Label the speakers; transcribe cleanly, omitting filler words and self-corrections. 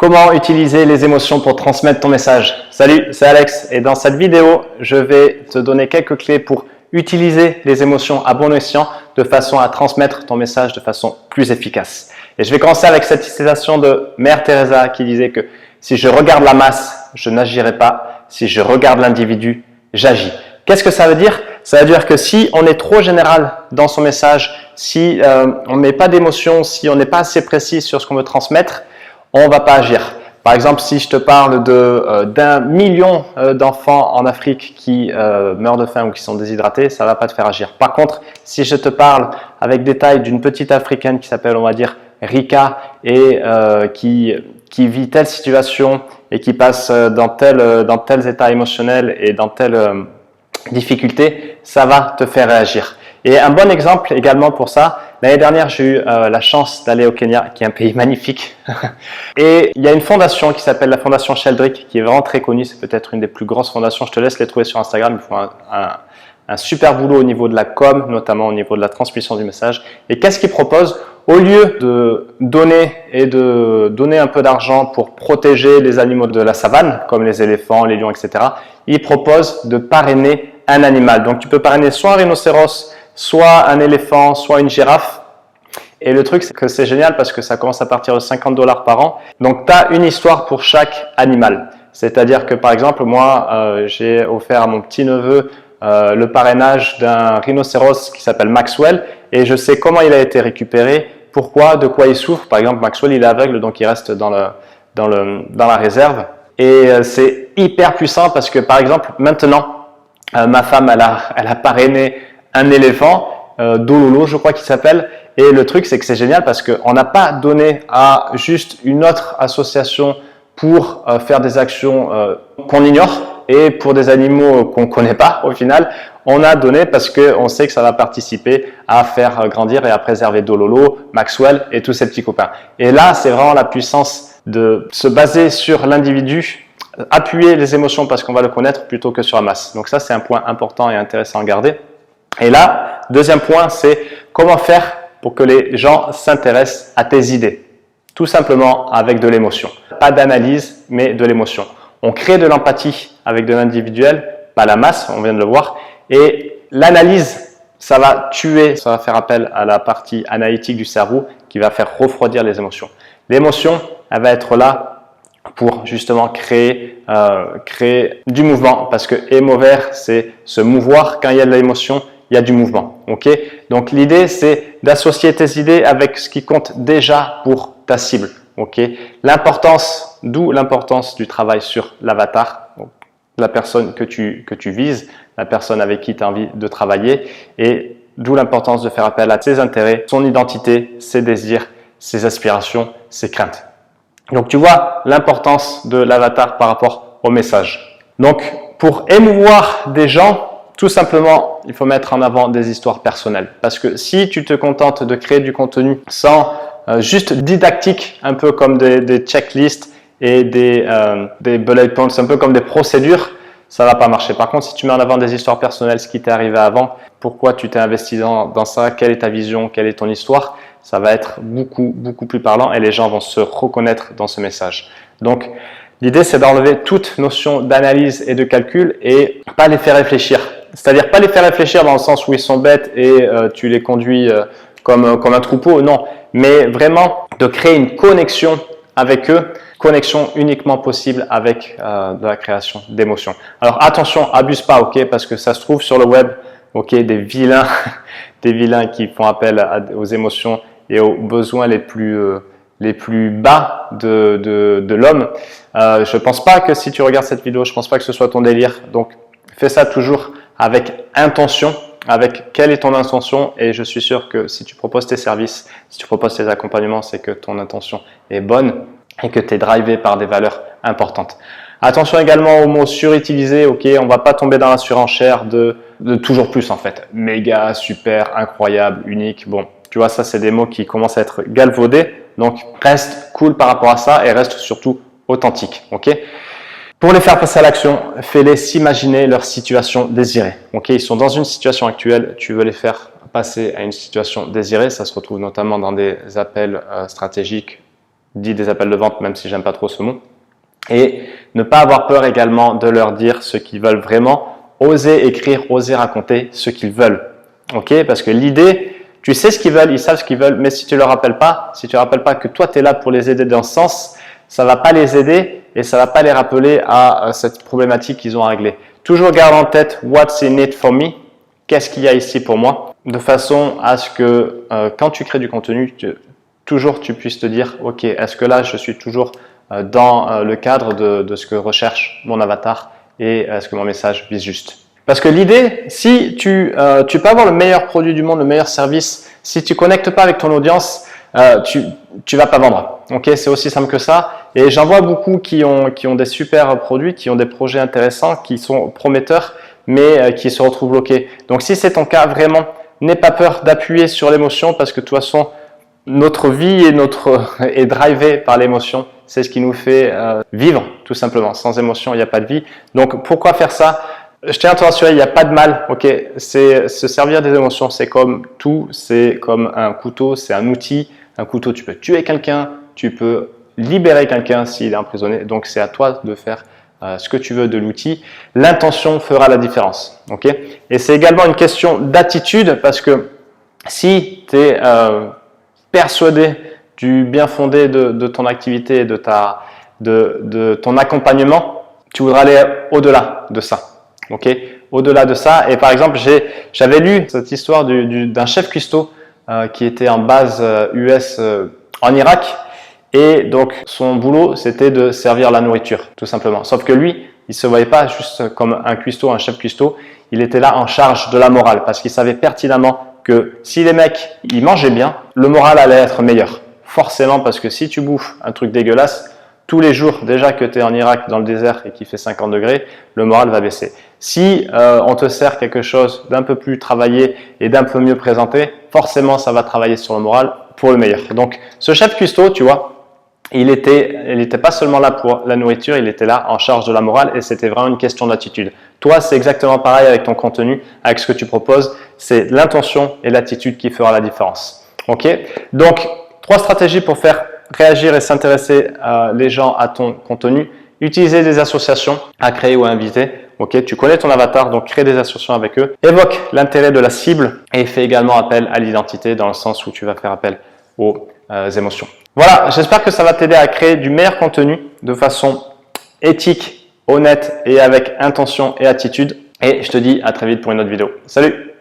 Speaker 1: Comment utiliser les émotions pour transmettre ton message? Salut, c'est Alex et dans cette vidéo, je vais te donner quelques clés pour utiliser les émotions à bon escient de façon à transmettre ton message de façon plus efficace. Et je vais commencer avec cette citation de Mère Teresa qui disait que si je regarde la masse, je n'agirai pas. Si je regarde l'individu, j'agis. Qu'est-ce que ça veut dire? Ça veut dire que si on est trop général dans son message, si on ne met pas d'émotion, si on n'est pas assez précis sur ce qu'on veut transmettre, on ne va pas agir. Par exemple, si je te parle d'un million d'enfants en Afrique qui meurent de faim ou qui sont déshydratés, ça ne va pas te faire agir. Par contre, si je te parle avec détail d'une petite Africaine qui s'appelle, on va dire, Rika et qui vit telle situation et qui passe dans tels états émotionnels et dans telle difficulté, ça va te faire réagir. Et un bon exemple également pour ça, l'année dernière, j'ai eu la chance d'aller au Kenya, qui est un pays magnifique. Et il y a une fondation qui s'appelle la Fondation Sheldrick, qui est vraiment très connue. C'est peut-être une des plus grosses fondations. Je te laisse les trouver sur Instagram. Ils font un super boulot au niveau de la com, notamment au niveau de la transmission du message. Et qu'est-ce qu'ils proposent? Au lieu de donner un peu d'argent pour protéger les animaux de la savane, comme les éléphants, les lions, etc., ils proposent de parrainer un animal. Donc, tu peux parrainer soit un rhinocéros, soit un éléphant, soit une girafe. Et le truc, c'est que c'est génial parce que ça commence à partir de 50 $ par an. Donc, tu as une histoire pour chaque animal. C'est-à-dire que, par exemple, moi, j'ai offert à mon petit-neveu le parrainage d'un rhinocéros qui s'appelle Maxwell. Et je sais comment il a été récupéré, pourquoi, de quoi il souffre. Par exemple, Maxwell, il est aveugle, donc il reste dans la réserve. Et c'est hyper puissant parce que, par exemple, maintenant, ma femme, elle a parrainé un éléphant, Dololo, je crois qu'il s'appelle. Et le truc, c'est que c'est génial parce qu'on n'a pas donné à juste une autre association pour faire des actions qu'on ignore et pour des animaux qu'on ne connaît pas au final. On a donné parce qu'on sait que ça va participer à faire grandir et à préserver Dololo, Maxwell et tous ces petits copains. Et là, c'est vraiment la puissance de se baser sur l'individu, appuyer les émotions parce qu'on va le connaître plutôt que sur la masse. Donc ça, c'est un point important et intéressant à garder. Et là, deuxième point, c'est comment faire pour que les gens s'intéressent à tes idées. Tout simplement avec de l'émotion. Pas d'analyse, mais de l'émotion. On crée de l'empathie avec de l'individuel, pas la masse, on vient de le voir. Et l'analyse, ça va tuer, ça va faire appel à la partie analytique du cerveau qui va faire refroidir les émotions. L'émotion, elle va être là pour justement créer du mouvement parce que émover, c'est se mouvoir. Quand il y a de l'émotion, il y a du mouvement. Okay? Donc l'idée, c'est d'associer tes idées avec ce qui compte déjà pour ta cible. Okay? D'où l'importance du travail sur l'avatar, la personne que tu vises, la personne avec qui tu as envie de travailler, et d'où l'importance de faire appel à ses intérêts, son identité, ses désirs, ses aspirations, ses craintes. Donc tu vois l'importance de l'avatar par rapport au message. Donc pour émouvoir des gens, tout simplement, il faut mettre en avant des histoires personnelles. Parce que si tu te contentes de créer du contenu sans juste didactique, un peu comme des checklists et des bullet points, un peu comme des procédures, ça ne va pas marcher. Par contre, si tu mets en avant des histoires personnelles, ce qui t'est arrivé avant, pourquoi tu t'es investi dans ça, quelle est ta vision, quelle est ton histoire, ça va être beaucoup plus parlant et les gens vont se reconnaître dans ce message. Donc, l'idée, c'est d'enlever toute notion d'analyse et de calcul et pas les faire réfléchir. C'est-à-dire pas les faire réfléchir dans le sens où ils sont bêtes et tu les conduis comme un troupeau, non. Mais vraiment de créer une connexion avec eux, connexion uniquement possible avec de la création d'émotions. Alors attention, abuse pas, ok, parce que ça se trouve sur le web, ok, des vilains qui font appel aux émotions et aux besoins les plus bas de l'homme. Je pense pas que si tu regardes cette vidéo, je pense pas que ce soit ton délire. Donc fais ça toujours avec intention, avec quelle est ton intention, et je suis sûr que si tu proposes tes services, si tu proposes tes accompagnements, c'est que ton intention est bonne et que tu es drivé par des valeurs importantes. Attention également aux mots surutilisés, ok, on va pas tomber dans la surenchère de toujours plus en fait. Méga, super, incroyable, unique, bon, tu vois, ça c'est des mots qui commencent à être galvaudés, donc reste cool par rapport à ça et reste surtout authentique, ok. Pour les faire passer à l'action, fais-les s'imaginer leur situation désirée. Okay, ils sont dans une situation actuelle, tu veux les faire passer à une situation désirée. Ça se retrouve notamment dans des appels stratégiques dit des appels de vente, même si j'aime pas trop ce mot. Et ne pas avoir peur également de leur dire ce qu'ils veulent vraiment. Oser écrire, oser raconter ce qu'ils veulent. Ok? Parce que l'idée, tu sais ce qu'ils veulent, ils savent ce qu'ils veulent, mais si tu ne leur rappelles pas, si tu ne rappelles pas que toi tu es là pour les aider dans ce sens, ça ne va pas les aider et ça ne va pas les rappeler à cette problématique qu'ils ont à régler. Toujours garde en tête what's in it for me, qu'est-ce qu'il y a ici pour moi, de façon à ce que quand tu crées du contenu, toujours tu puisses te dire, ok, est-ce que là je suis toujours dans le cadre de ce que recherche mon avatar et est-ce que mon message vise juste. Parce que l'idée, si tu peux avoir le meilleur produit du monde, le meilleur service, si tu ne connectes pas avec ton audience, tu vas pas vendre. Okay, c'est aussi simple que ça. Et j'en vois beaucoup qui ont des super produits, qui ont des projets intéressants, qui sont prometteurs, mais qui se retrouvent bloqués. Donc si c'est ton cas, vraiment, n'aie pas peur d'appuyer sur l'émotion parce que de toute façon, notre vie est drivée par l'émotion. C'est ce qui nous fait vivre, tout simplement. Sans émotion, il n'y a pas de vie. Donc pourquoi faire ça? Je tiens à te rassurer, il n'y a pas de mal, ok? C'est se servir des émotions, c'est comme tout, c'est comme un couteau, c'est un outil. Un couteau, tu peux tuer quelqu'un, tu peux libérer quelqu'un s'il est emprisonné. Donc, c'est à toi de faire ce que tu veux de l'outil. L'intention fera la différence, ok? Et c'est également une question d'attitude parce que si tu es persuadé du bien fondé de ton activité et de ton accompagnement, tu voudras aller au-delà de ça. Ok, au-delà de ça, et par exemple, j'avais lu cette histoire d'un chef cuistot qui était en base US en Irak, et donc son boulot c'était de servir la nourriture, tout simplement. Sauf que lui, il se voyait pas juste comme un cuistot, un chef cuistot, il était là en charge de la morale, parce qu'il savait pertinemment que si les mecs ils mangeaient bien, le moral allait être meilleur. Forcément, parce que si tu bouffes un truc dégueulasse, tous les jours, déjà que tu es en Irak dans le désert et qu'il fait 50 degrés, le moral va baisser. Si on te sert quelque chose d'un peu plus travaillé et d'un peu mieux présenté, forcément ça va travailler sur le moral pour le meilleur. Donc ce chef cuistot, tu vois, il était pas seulement là pour la nourriture, il était là en charge de la morale et c'était vraiment une question d'attitude. Toi, c'est exactement pareil avec ton contenu, avec ce que tu proposes, c'est l'intention et l'attitude qui fera la différence. Ok? Donc, 3 stratégies pour faire réagir et s'intéresser les gens à ton contenu. Utiliser des associations à créer ou à inviter. Ok, tu connais ton avatar, donc crée des associations avec eux. Évoque l'intérêt de la cible et fais également appel à l'identité dans le sens où tu vas faire appel aux émotions. Voilà, j'espère que ça va t'aider à créer du meilleur contenu de façon éthique, honnête et avec intention et attitude. Et je te dis à très vite pour une autre vidéo. Salut!